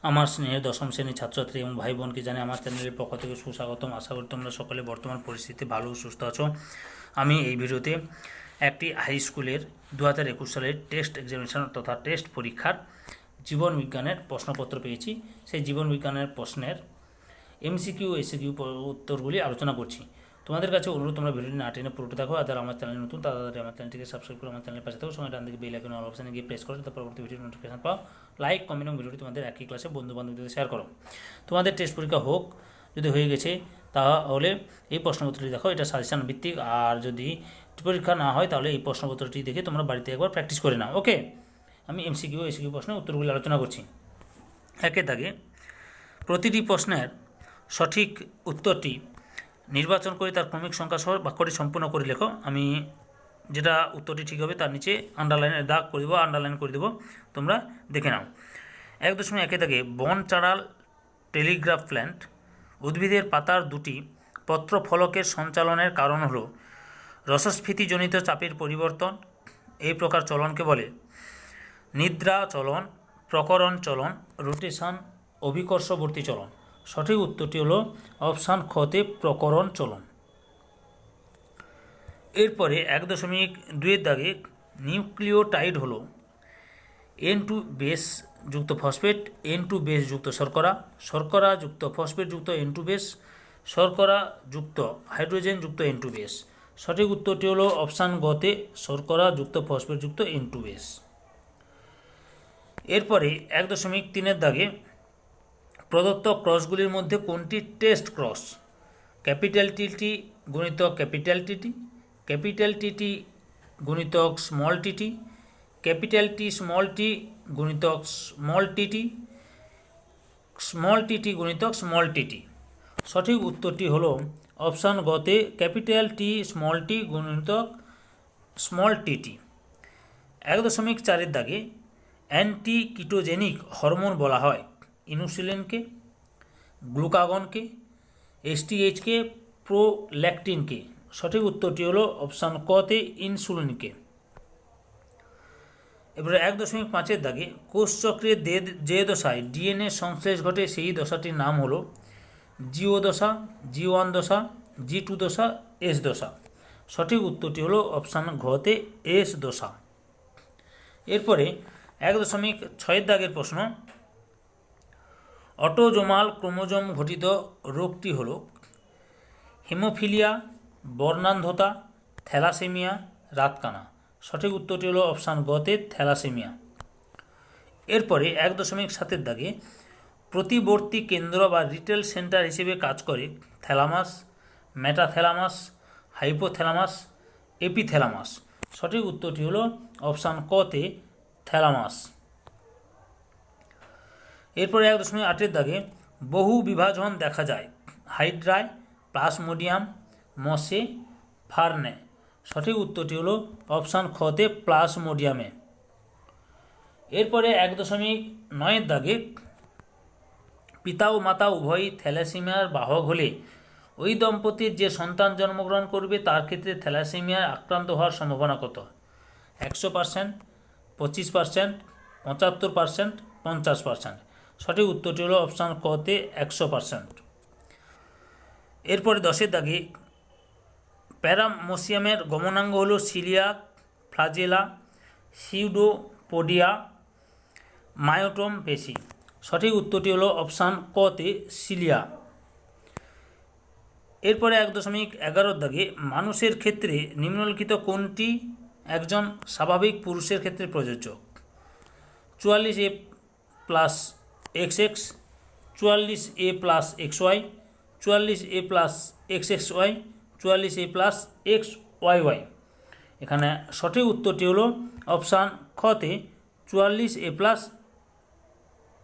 আমার স্নেহের দশম শ্রেণীর ছাত্রছাত্রী এবং ভাই বোনকে জানাই আমার চ্যানেলের পক্ষ থেকে সুস্বাগতম। আশা করি তোমরা সকলে বর্তমান পরিস্থিতিতে ভালো ও সুস্থ আছো। আমি এই ভিডিওতে একটি হাই স্কুলের 2021 সালের টেস্ট এক্সামিনেশন তথা টেস্ট পরীক্ষার জীবন বিজ্ঞানের প্রশ্নপত্র পেয়েছি। সেই জীবন বিজ্ঞানের প্রশ্নের এমসিকিউ এসিকিউ উত্তরগুলি আলোচনা করছি। তোমাদের কাছে অনুরোধ, তোমরা ভিডিওটি না টেনে পুরোটা দেখো। আর যারা আমার চ্যানেল নতুন তাড়াতাড়ি আমার চ্যানেলটিকে সাবস্ক্রাইব করে আমার চ্যানেলের পাশে থাকো, সঙ্গে ডান দিকে বেল আইকন অল অপশানে গিয়ে প্রেস করো, তারপর পরবর্তী ভিডিও নোটিফিকেশন পাও। লাইক, কমেন্ট এবং ভিডিওটি তোমাদের একই ক্লাসে বন্ধু বান্ধবদের শেয়ার করো। তোমাদের টেস্ট পরীক্ষা হোক, যদি হয়ে গেছে তাহলে এই প্রশ্নপত্রটি দেখো, এটা সাজেশন ভিত্তিক। আর যদি পরীক্ষা না হয় তাহলে এই প্রশ্নপত্রটি দেখে তোমরা বাড়িতে একবার প্র্যাকটিস করে নাও। ওকে, আমি এমসিকিউ এসিকিউ প্রশ্নের উত্তরগুলি আলোচনা করছি। একে দাগে প্রতিটি প্রশ্নের সঠিক উত্তরটি নির্বাচন করে তার ক্রমিক সংখ্যা সহ বাক্যটি সম্পূর্ণ করে লেখো। আমি যেটা উত্তরটি ঠিক হবে তার নিচে আন্ডারলাইনের দাগ করে দেবো, আন্ডারলাইন করে দেবো, তোমরা দেখে নাও। 1.1 দাগে বন চাড়াল টেলিগ্রাফ প্ল্যান্ট উদ্ভিদের পাতার দুটি পত্র ফলকের সঞ্চালনের কারণ হল রসস্ফীতিজনিত চাপের পরিবর্তন। এই প্রকার চলনকে বলে নিদ্রা চলন, প্রকরণ চলন, রোটেশন, অভিকর্ষবর্তী চলন। সঠিক উত্তরটি হলো অপশান খতে প্রকরণ চলন। এরপরে 1.2 দাগে নিউক্লিওটাইড হলো N2 বেস যুক্ত ফসফেট, N2 বেস যুক্ত শর্করা, শর্করা যুক্ত ফসফেট যুক্ত N2 বেস, শর্করা যুক্ত হাইড্রোজেন যুক্ত N2 বেস। সঠিক উত্তরটি হলো অপশান গতে শর্করা যুক্ত ফসফেট যুক্ত N2 বেস। এরপরে 1.3 দাগে প্রদত্ত ক্রসগুলির মধ্যে কোনটি টেস্ট ক্রস? ক্যাপিটাল টিটি গুণিতক ক্যাপিটাল টিটি, ক্যাপিটাল টিটি গুণিতক small TT, capital T small T গুণিতক স্মল টিটি, স্মল টিটি গুণিতক স্মল টিটি। সঠিক উত্তরটি হলো অপশান গতে ক্যাপিটাল টি স্মল টি গুণিতক স্মল টিটি। 1.4 দাগে অ্যান্টি কিটোজেনিক হরমোন বলা হয় ইনসুলিনকে, গ্লুকাগনকে, এসটিএইচকে, প্রোল্যাকটিনকে। সঠিক উত্তরটি হলো অপশান কতে ইনসুলিনকে। এবারে 1.5 দাগে কোষচক্রের যে দশায় ডিএনএ সংশ্লেষ ঘটে সেই দশাটির নাম হলো জিও দশা, G1 দশা, G2 দশা, এস দশা। সঠিক উত্তরটি হলো অপশান ঘতে এস দশা। এরপরে 1.6 দাগের প্রশ্ন, অটোজোমাল ক্রোমোজোম ঘটিত রোগটি হল হিমোফিলিয়া, বর্ণান্ধতা, থ্যালাসেমিয়া, রাতকানা। সঠিক উত্তরটি হলো অপশান গতে থ্যালাসেমিয়া। এরপরে 1.7 দাগে প্রতিবর্তী কেন্দ্র বা রিটেল সেন্টার হিসেবে কাজ করে থ্যালামাস, মেটাথ্যালামাস, হাইপোথ্যালামাস, এপিথ্যালামাস। সঠিক উত্তরটি হলো অপশান কতে থ্যালামাস। এরপরে 1.8 দাগে বহু বিভাজন দেখা যায় হাইড্রায়, প্লাসমোডিয়াম, মসে, ফার্নে। সঠিক উত্তরটি হলো অপশান খতে প্লাসমোডিয়ামে। এরপরে 1.9 দাগে পিতা ও মাতা উভয়ই থ্যালাসেমিয়ার বাহক হলে ওই দম্পতির যে সন্তান জন্মগ্রহণ করবে তার ক্ষেত্রে থ্যালাসেমিয়ায় আক্রান্ত হওয়ার সম্ভাবনা কত? 100%, 25%, 75%, 50%। সঠিক উত্তরটি হলো অপশান কতে 100%। এরপরে 10 দাগে প্যারামোসিয়ামের গমনাঙ্গ হলো সিলিয়া, ফ্লাজেলা, সিউডোপোডিয়া, মায়োটোম পেশি। সঠিক উত্তরটি হলো অপশান কতে সিলিয়া। এরপরে 1.11 দাগে মানুষের ক্ষেত্রে নিম্নলিখিত কোনটি একজন স্বাভাবিক পুরুষের ক্ষেত্রে প্রযোজ্য? 44A plus XX, 44A plus XY, 44A plus XXY, 44A plus XYY। এখানে সঠিক উত্তরটি হলো অপশান খতে 44A প্লাস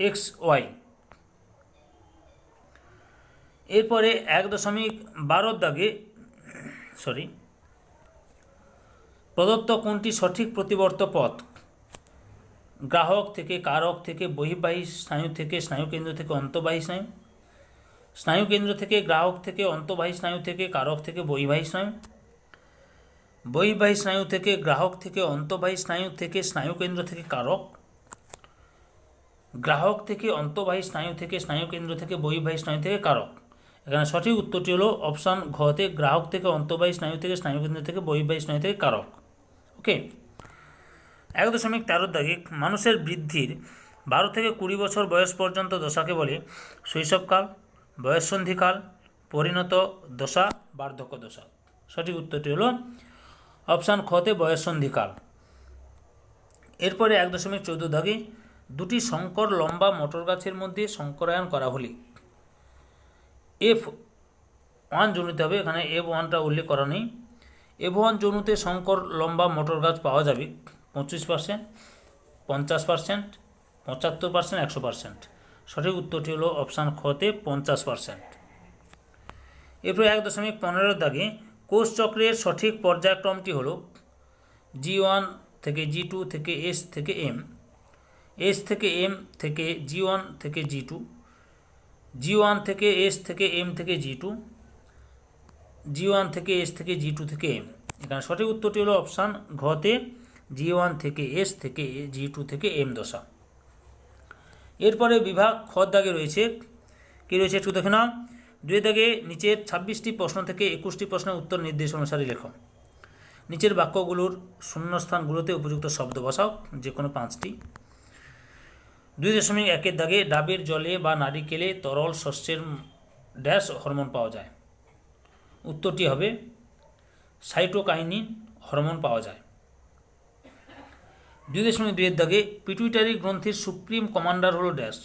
XY। এরপরে 1.12 দাগে প্রদত্ত কোনটি সঠিক প্রতিবর্ত পথ? গ্রাহক থেকে কারক থেকে বহির্বাহী স্নায়ু থেকে স্নায়ুকেন্দ্র থেকে অন্তঃবাহী স্নায়ু, স্নায়ুকেন্দ্র থেকে গ্রাহক থেকে অন্তঃবাহী স্নায়ু থেকে কারক থেকে বহির্বাহী স্নায়ু, বহির্বাহী স্নায়ু থেকে গ্রাহক থেকে অন্তঃবাহী স্নায়ু থেকে স্নায়ুকেন্দ্র থেকে কারক, গ্রাহক থেকে অন্তঃবাহী স্নায়ু থেকে, স্নায়ুকেন্দ্র থেকে, বহির্বাহী স্নায়ু থেকে, কারক। এখানে সঠিক উত্তরটি হলো অপশান ঘতে গ্রাহক থেকে, অন্তঃবাহী স্নায়ু থেকে, স্নায়ুকেন্দ্র থেকে, বহির্বাহী স্নায়ু থেকে, কারক। ওকে। 1.13 দাগে মানুষের বৃদ্ধির 12 থেকে 20 বছর বয়স পর্যন্ত দশাকে বলে শৈশবকাল, বয়ঃসন্ধিকাল, পরিণত দশা, বার্ধক্য দশা। সঠিক উত্তরটি হলো অপশান খতে বয়ঃসন্ধিকাল। এরপরে 1.14 দাগে দুটি সংকর লম্বা মটর গাছের মধ্যে সংকরায়ন করা হলে F1 জনুতে হবে, এখানে F1টা উল্লেখ করা নেই। F1 জনুতে সংকর লম্বা মটর গাছ পাওয়া যাবে 25%, 50%, 75%, 100%। সঠিক উত্তরটি হলো অপশান খতে 50%। এরপর 1.15 দাগে কোষ চক্রের সঠিক পর্যায়ক্রমটি হলো G1 থেকে G2 থেকে S থেকে M, S থেকে M থেকে G1 থেকে G2, G1 থেকে S থেকে M থেকে G2, G1 থেকে S থেকে G2 থেকে M। এখানে সঠিক উত্তরটি হলো অপশান ঘতে G1 থেকে S থেকে G2 থেকে M দশা। এরপরে বিভাগ খ দাগে রয়েছে কি রয়েছে একটু দেখে নাও। 2 দাগে নিচের 26টি প্রশ্ন থেকে 21টি প্রশ্নের উত্তর নির্দেশ অনুসারে লেখো। নিচের বাক্যগুলোর শূন্যস্থানগুলোতে উপযুক্ত শব্দ বসাও, যে কোনো 5টি। 2.1 দাগে ডাবের জলে বা নারিকেলে তরল শস্যের ড্যাশ হরমোন পাওয়া যায়। উত্তরটি হবে সাইটোকাইনিন হরমোন পাওয়া যায়। 2.2 দাগে পিটুইটারি গ্রন্থির সুপ্রিম কমান্ডার হলো ড্যাশ।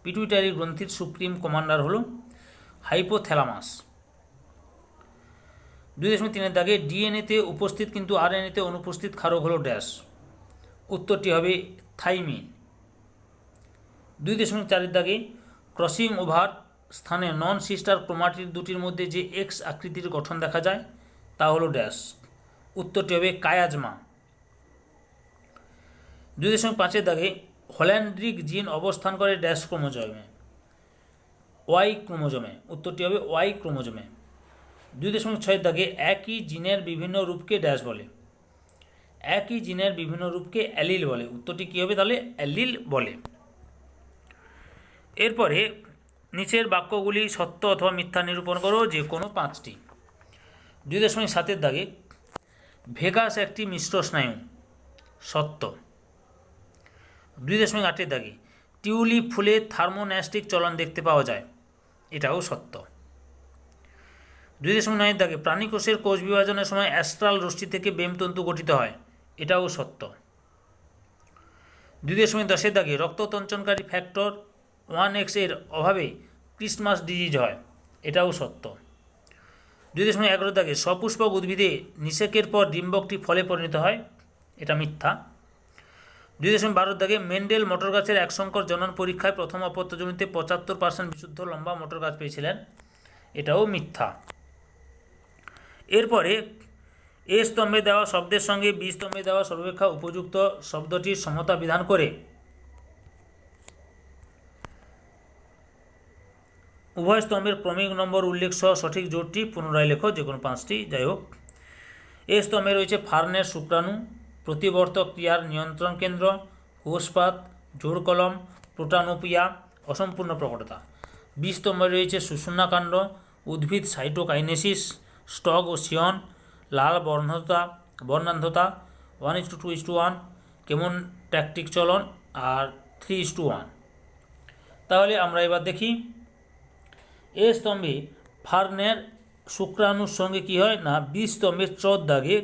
পিটুইটারি গ্রন্থির সুপ্রিম কমান্ডার হলো হাইপোথ্যালামাস। 2.3 দাগে ডিএনএতে উপস্থিত কিন্তু আরএনএতে অনুপস্থিত ক্ষারক হলো ড্যাশ। উত্তরটি হবে থাইমিন। 2.4 দাগে ক্রসিং ওভার স্থানে নন সিস্টার ক্রোমাটিড দুটির মধ্যে যে এক্স আকৃতির গঠন দেখা যায় তা হলো ড্যাশ। উত্তরটি হবে কায়াজমা। 2.5 দাগে হল্যান্ড্রিক জিন অবস্থান করে ড্যাশ ক্রোমোজোমে, ওয়াই ক্রোমোজোমে। উত্তরটি হবে ওয়াই ক্রোমোজোমে। 2.6 দাগে একই জিনের বিভিন্ন রূপকে ড্যাশ বলে। একই জিনের বিভিন্ন রূপকে অ্যালিল বলে। উত্তরটি কী হবে তাহলে? অ্যালিল বলে। এরপরে নিচের বাক্যগুলি সত্য অথবা মিথ্যা নিরূপণ করো, যে কোনো 5টি। 2.7 দাগে ভেগাস একটি মিশ্র স্নায়ু, সত্য। 2.8 দাগে টিউলিপ ফুলে থার্মোন্যাস্টিক চলন দেখতে পাওয়া যায়, এটাও সত্য। 2.9 দাগে প্রাণীকোষের কোষ বিভাজনের সময় অ্যাস্ট্রাল রশ্মি থেকে বেমতন্তু গঠিত হয়, এটাও সত্য। 2.10 দাগে রক্ততঞ্চনকারী ফ্যাক্টর 1X এর অভাবে ক্রিসমাস ডিজিজ হয়, এটাও সত্য। 2.11 দাগে সপুষ্পক উদ্ভিদে নিষেকের পর ডিম্বকটি ফলে পরিণত হয়, এটা মিথ্যা। 2.12 দাগে মেন্ডেল মটর গাছের এক সংকর জনন পরীক্ষায় প্রথম অপত্যজনিতে 75% বিশুদ্ধ লম্বা মটর গাছ পেয়েছিলেন, এটাও মিথ্যা। এরপরে এ স্তম্ভে দেওয়া শব্দের সঙ্গে বি স্তম্ভে দেওয়া সর্বাপেক্ষা উপযুক্ত শব্দটির সমতা বিধান করে উভয় স্তম্ভের ক্রমিক নম্বর উল্লেখ সহ সঠিক জোটটি পুনরায় লেখো, যে কোনো 5টি। যাই হোক, এ স্তম্ভে রয়েছে ফার্নের শুক্রাণু, প্রতিবর্তক ক্রিয়ার নিয়ন্ত্রণ কেন্দ্র, কোষপাত, জোড় কলম, প্রোটানোপিয়া, অসম্পূর্ণ প্রকটতা। বি স্তম্ভে রয়েছে সুষুম্নাকাণ্ড, উদ্ভিদ সাইটোকাইনেসিস, স্টক ও সিয়ন, লাল বর্ণান্ধতা, 1:2:1, কেমন ট্যাকটিক চলন, আর 3:1। তাহলে আমরা এবার দেখি এ স্তম্ভে ফার্নের শুক্রাণুর সঙ্গে কি হয় না, বি স্তম্ভের 14 দাগে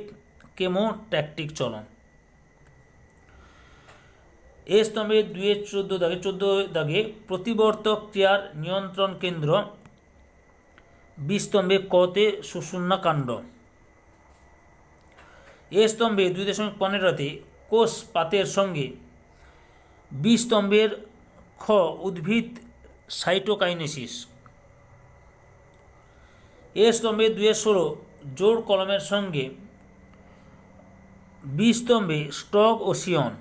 কেমোট্যাকটিক চলন। এ স্তম্ভে 14 দাগে প্রতিবর্তক ক্রিয়ার নিয়ন্ত্রণ কেন্দ্র, বি স্তম্ভে কতে সুষুম্নাকাণ্ড। এ স্তম্ভে 2.15 কোষ পাতের সঙ্গে, বি স্তম্ভের খ উদ্ভিদ সাইটোকাইনেসিস। এ স্তম্ভে 2.16 জোড় কলমের সঙ্গে, বি স্তম্ভে স্টক ও সিয়ন।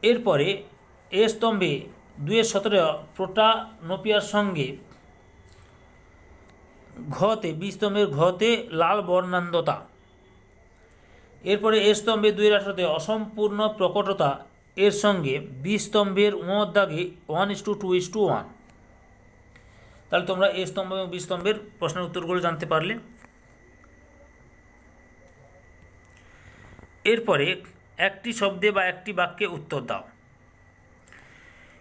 এরপরে এ স্তম্ভে 2.17 প্রোটানোপিয়ার সঙ্গে ঘতে, বি স্তম্ভের ঘতে লাল বর্ণান্ধতা। এরপরে এ স্তম্ভে 2.18 অসম্পূর্ণ প্রকটতা, এর সঙ্গে বি স্তম্ভের দাগে 1:2:1। তাহলে তোমরা এ স্তম্ভ এবং বি স্তম্ভের প্রশ্নের উত্তরগুলো জানতে পারলে। এরপরে একটি শব্দে বা একটি বাক্যে উত্তর দাও।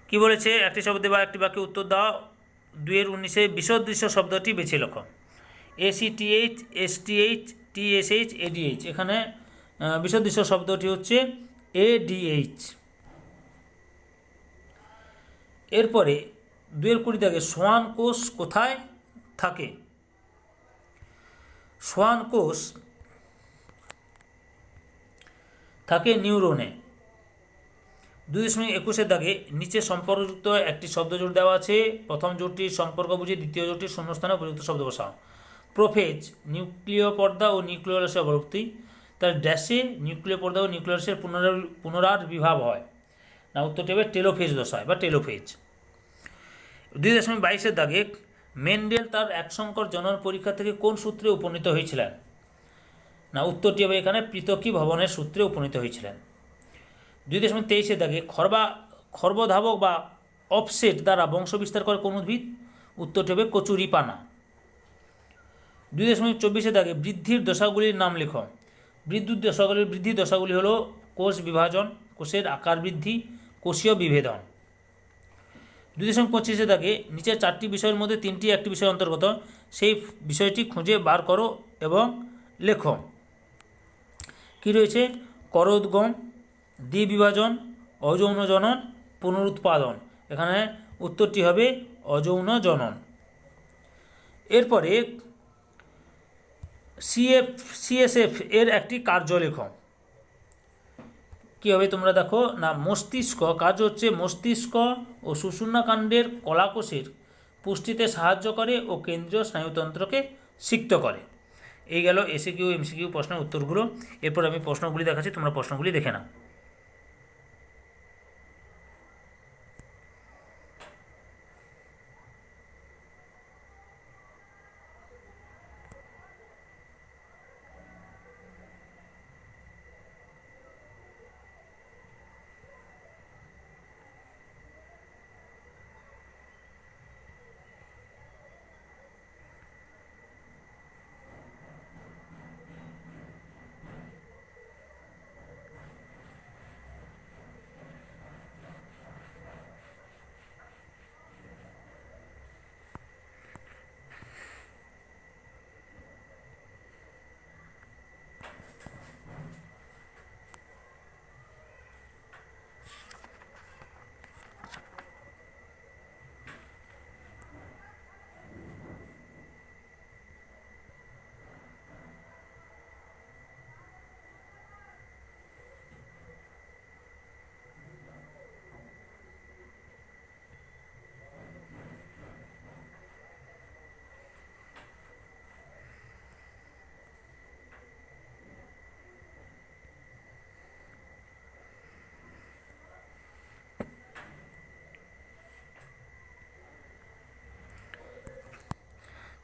কি বলেছে? একটি শব্দে বা একটি বাক্যে উত্তর দাও। 2-19 বিসদৃশ্য শব্দটি বেছে লেখো। ACTH STH TSH ADH। এখানে বিসদৃশ্য শব্দটি হচ্ছে ADH। এরপরে 2-20 দাগে সোয়ান কোষ কোথায় থাকে? সোয়ান কোষ থাকে নিউরনে। 2.21 দাগে নিচে সম্পর্কযুক্ত একটি শব্দ জোড় দেওয়া আছে। প্রথম জোড়টির সম্পর্ক বুঝে দ্বিতীয় জোড়টির শূন্যস্থানে উপযুক্ত শব্দ বসাও। প্রোফেজ নিউক্লিয় পর্দা ও নিউক্লিয়াসের অবলুপ্তি। তার ড্যাশে নিউক্লিয় পর্দা ও নিউক্লিয়াসের পুনরাবির্ভাব হয় না, উত্তরটি হবে টেলোফেজ দশায় বা টেলোফেজ। 2.22 দাগে মেন্ডেল তার একসংকর জনন পরীক্ষা থেকে কোন সূত্রে উপনীত হয়েছিলেন? না, উত্তরটি হবে এখানে পৃথকী ভবনের সূত্রে উপনীত হয়েছিলেন। 2.23 দাগে খর্বধাবক বা অফসেট দ্বারা বংশ বিস্তার করে কোন উদ্ভিদ? উত্তরটি হবে কচুরিপানা। 2.24 দাগে বৃদ্ধির দশাগুলির নাম লেখো। বৃদ্ধির দশাগুলি হলো কোষ বিভাজন, কোষের আকার বৃদ্ধি, কোষীয় বিভেদন। 2.25 দাগে নিচের 4টি বিষয়ের মধ্যে 3টি একটি বিষয়ের অন্তর্গত, সেই বিষয়টি খুঁজে বার করো এবং লেখো। কি রয়েছে? করোদ্গম, দ্বিবিভাজন, অযৌন জনন, পুনরুৎপাদন। এখানে উত্তরটি হবে অযৌন জনন। এরপরে CSF এর একটি কার্য লেখো। কী হবে তোমরা দেখো না, মস্তিষ্ক কাজ হচ্ছে মস্তিষ্ক ও সুষুম্নাকাণ্ডের কলাকোষের পুষ্টিতে সাহায্য করে ও কেন্দ্রীয় স্নায়ুতন্ত্রকে সিক্ত করে। এই গেল এসিকিউ MCQ প্রশ্নের উত্তরগুলো। এরপর আমি প্রশ্নগুলি দেখাচ্ছি, তোমরা প্রশ্নগুলি দেখে নাও।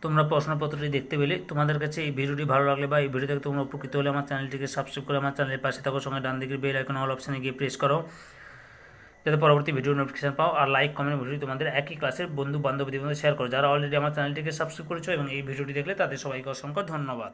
তোমরা প্রশ্নপত্রটি দেখতে পেলে। তোমাদের কাছে এই ভিডিওটি ভালো লাগলে বা এই ভিডিও থেকে তোমরা উপকৃত হলে আমার চ্যানেলটিকে সাবস্ক্রাইব করে আমার চ্যানেলের পাশে থাকো, সঙ্গে ডান দিকের বেল আইকন অল অপশানে গিয়ে প্রেস করো যাতে পরবর্তী ভিডিও নোটিফিকেশন পাও। আর লাইক কমেন্ট ভিডিও তোমাদের একই ক্লাসের বন্ধু বান্ধবীদের মধ্যে শেয়ার করো। যারা অলরেডি আমার চ্যানেলটিকে সাবস্ক্রাইব করেছো এবং এই ভিডিওটি দেখলে তাদের সবাইকে অসংখ্য ধন্যবাদ।